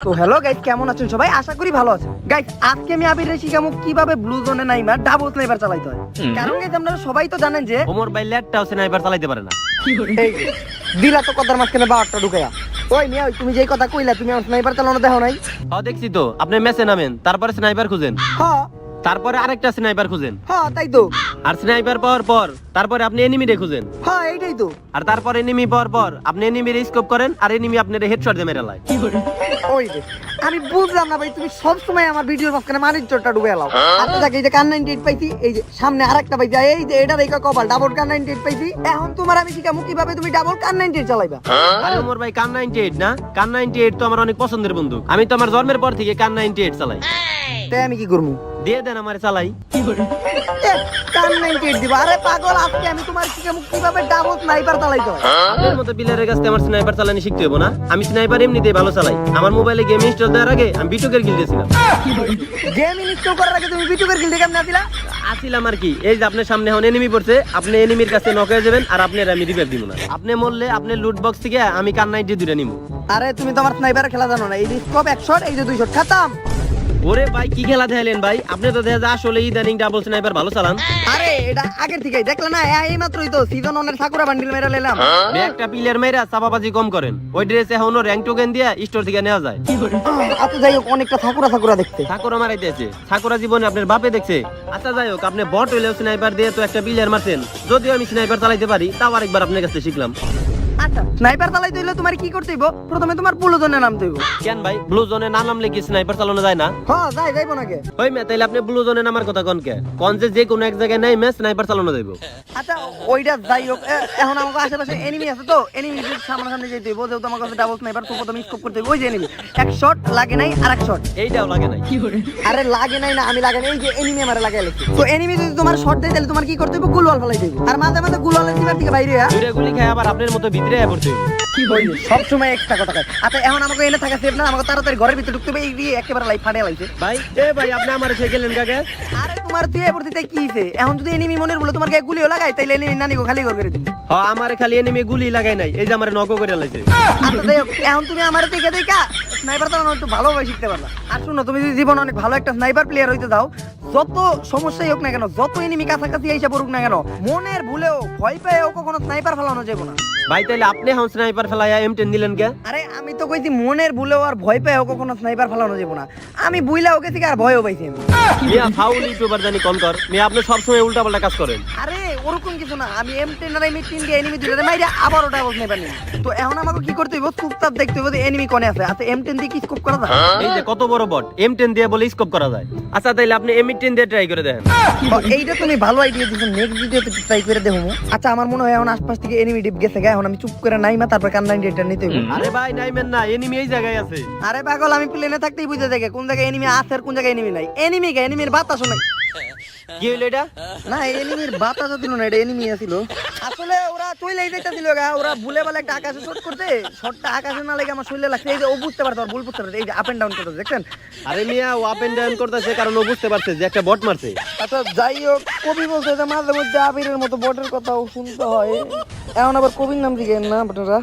তো hello guys, কেমন আছেন সবাই? আশা করি ভালো আছেন। গাইস, আজকে আমি আবির শিখামু কিভাবে ব্লু জোনে নাইমার ডাবল স্নাইপার চালাইতে হয়। কারণ গাইস আপনারা সবাই তো জানেন যে ওমর ভাই ল্যাটটাও স্নাইপার চালাইতে পারে না। এই দিলা তো কথার মাঝখানে বারটা ঢুকায়া। ওই মিয়া, তুমি যেই কথা কইলা তুমি আমার স্নাইপার চালানো দেখো নাই? হ্যাঁ দেখছি তো, আপনি মেসে নামেন, তারপরে স্নাইপার খুঁজেন, হ্যাঁ তারপরে আরেকটা স্নাইপার খুঁজেন, হ্যাঁ তাই তো। আর স্নাইপার পাওয়ার পর তারপরে আপনি এনিমিরে খুঁজেন, হ্যাঁ এইটাই তো। আর তারপর এনিমি পাওয়ার পর আপনি এনিমির স্কোপ করেন, আর এনিমি আপনার হেডশট দিয়ে মেরে লাই। ওই যে আমি বুঝলাম না ভাই, তুমি সব সময় আমার ভিডিওর মাঝখানে মানির চোরটা ঢুকে এলাও। আচ্ছা দেখ, এই যে কান 98 পাইছি, এই যে সামনে আরেকটা পাইছি, এই যে এটা দেখা কপাল ডাবল কান 98 পাইছি। এখন তোমার আমি শিখামু কিভাবে তুমি ডাবল কান 98 চালাইবা। আরে ওমর ভাই, কান 98 না, কান 98 তো আমার অনেক পছন্দের বন্দুক। আমি তো আমার জন্মের পর থেকে কান 98 চালাই। তাই আমি কি করবো? দিয়ে দেন আমারে চালাই। কান 98 দিবা? আরে পাগল, আজকে আমি তোমার শিখামু কিভাবে ডাবল স্নাইপার চালাইতে হয়। আপনার মতো প্লেয়ারের কাছে আমার স্নাইপার চালানি শিখতে হবে না। আমি স্নাইপার এমনিতেই ভালো চালাই। আমার মোবাইলে গেম ইনস্টল দেওয়ার আগে আমি বিটুকের গিল্ড দিয়েছিলাম। গেম ইনস্টল করার আগে তুমি বিটুকের গিল্ডে কেমনে আছিলা? আসিলাম আর কি। এই যে আপনার সামনে এখন এনিমি পড়ছে, আপনি এনিমির কাছে নক হয়ে যাবেন, আর আপনি আমি রিভাইভ দিব না। আপনি মরলে আপনি লুট বক্স থেকে আমি কান 92 দুইটা নিব। আরে তুমি তো আমার স্নাইপারের খেলা জানো না। এই যে স্কোপ 1 শট, এই যে 2 শট খতম। ওরে ভাই, কি খেলা দেখালেন ভাই? আপনি তো দেখা যায় আসলে ইদানিং ডাবল স্নাইপার ভালো চালান। আরে এটা আগের থেকেই দেখলে না, এই মাত্রই তো সিজন 1 এর সাকুরা বান্ডিল মেরে নিলাম। ভাই, একটা প্লেয়ার মেয়েরা চাপাবাজি কম করেন। ওই ড্রেস এখনো র‍্যাঙ্ক টোকেন দিয়ে স্টোর থেকে নেওয়া যায়। আচ্ছা যাই হোক, অনেকটা সাকুরা দেখতে। ঠাকুর মারাইতেছে, ঠাকুরা জীবনে আপনার বাপে দেখছে। আচ্ছা যাই হোক, আপনি বট হইলেও স্নাইপার দিয়ে তো একটা প্লেয়ার মারছেন। যদিও আমি স্নাইপার চালাইতে পারি, তাও আরেকবার আপনার কাছে শিখলাম। আচ্ছা, স্নাইপার চালাইতে হইলে তোমার কি করতে হইব? প্রথমে তোমার ব্লু জোনে নামতে হইব। কেন ভাই, ব্লু জোনে না নামলে কি স্নাইপার চালানো যায় না? হ্যাঁ যাইবো নাকি? ওই মে, তাইলে আপনি ব্লু জোনে নামার কথা কোন কে? কোন যে কোনো এক জায়গায় নাই মে স্নাইপার চালানো যাইব। আচ্ছা ওইটা যাই হোক, এখন আমাদের আশেপাশে এনিমি আছে তো, এনিমি সামনে যেতে হইব। যেহেতু আমার কাছে ডাবল স্নাইপার, তো প্রথমে স্কোপ করতে হইব। ওই যে এনিমি এক শট লাগে নাই, আর এক শট। এইটাও লাগে নাই। আরে লাগে নাই না, আমি লাগে নাই, এই যে এনিমি আমারে লাগাই লাগছে। তো এনিমি যদি তোমার শট দেয় তাহলে তোমার কি করতে হইব? গুলওয়াল ফেলাই দিবে। আর মাঝে মাঝে গুলওয়ালের দিবার থেকে বাইরে দুইটা গুলি খায় আবার আপনার মতো ভিতরে পড়তে হইব। সব সময় একটা কথা কয়। আচ্ছা এখন আমাকে এনে থাকা সেফ না, আমাকে তাড়াতাড়ি ঘরের ভিতরে ঢুকতে হবে। এই একেবারে লাইফ ফাটে লাইছে ভাই। এ ভাই, আপনি আমার ছেড়ে গেলেন কাকে? আরে তোমার তুই পড়তে তাই কি হইছে? এখন যদি এনিমি মনের বলে তোমার গায়ে গুলিও লাগাই, তাইলে এনিমি নানিগো খালি করে দিবি। হ্যাঁ, আমারে খালি এনিমি গুলি লাগাই নাই, এই যে আমারে নক করে লাইছে। আচ্ছা যাই হোক, এখন তুমি আমারে দেখা স্নাইপার চালানো একটু ভালোভাবে শিখতে পারলা। আর শুনো, তুমি যদি জীবনে অনেক ভালো একটা স্নাইপার প্লেয়ার হইতে যাও, যত সমস্যাই হোক না কেন, যত এনিমি কাছাকাছি আইসা পড়ুক না কেন, মনের ভুলেও ভয় পেয়েও কখনো স্নাইপার ফেলানো যাবে না। ভাই, তাইলে আপনি এখন স্নাইপার ফেলাইয়া M10 দিলেন কে? আরে আমি তো কইছি মনের ভুলেও আর ভয় পেয়েও কখনো স্নাইপার ফেলানো যাবে না। আমি বুইলা ওকে থেকে আর ভয়ও পাইছি আমি। মিয়া ফাউল ইউটিউবার জানি কম কর। মিয়া আপনি সব সময় উল্টাপাল্টা কাজ করেন। আরে ওরকম কিছু না, আমি M10 আর M18 দিয়ে এনিমি দুইটাতে মাইরা আবার ওটা বলতে পারি। তো এখন আমাকে কি করতে হইব? চুপচাপ দেখতে হইব যে এনিমি কোনে আছে। আচ্ছা M10 দিয়ে কি স্কোপ করা যায়? এই যে কত বড় বট, M10 দিয়ে বলে স্কোপ করা যায়। আচ্ছা তাইলে আপনি M18 দিয়ে ট্রাই করে দেখেন। এইটা তুমি ভালো আইডিয়া দিছো, নেক্সট ভিডিওতে ট্রাই করে দেখো। আচ্ছা আমার মনে হয় এখন আশপাশ থেকে এনিমি ডিপ গেছে গা, এখন আমি চুপ করে নাইমা তারপর কান 98 নিতে হইব। আরে ভাই নাইমেন না, এনিমি এই জায়গায় আছে। আরে পাগল, আমি প্লেনে থাকতেই বুঝে দেখে কোন জায়গায় এনিমি আছে আর কোন জায়গায় এনিমি নাই। এনিমির বাতাস নাই। কি হইলো এটা? না এনিমির বাতাস দিল না, এটা এনিমি আছিল। আসলে ওরা চইলাই যাইতাছিল গা, ওরা ভুলে বলে একটা আকাশে শট করতে, শটটা আকাশে না লাগে আমার শরীরে লাগছে। এই যে ও বুঝতে পারতো, আর ভুল বুঝতে পারতো, এই যে আপ এন্ড ডাউন করতে দেখছেন। আরে মিয়া, ও আপ এন্ড ডাউন করতেছে কারণ ও বুঝতে পারছে যে একটা বট মারছে। আচ্ছা যাই হোক, কবি বলছে যে মাঝে মধ্যে আবিরের মতো বটের কথাও শুনতে হয়। এখন আবার কবির নাম জিজ্ঞেস না আপনারা।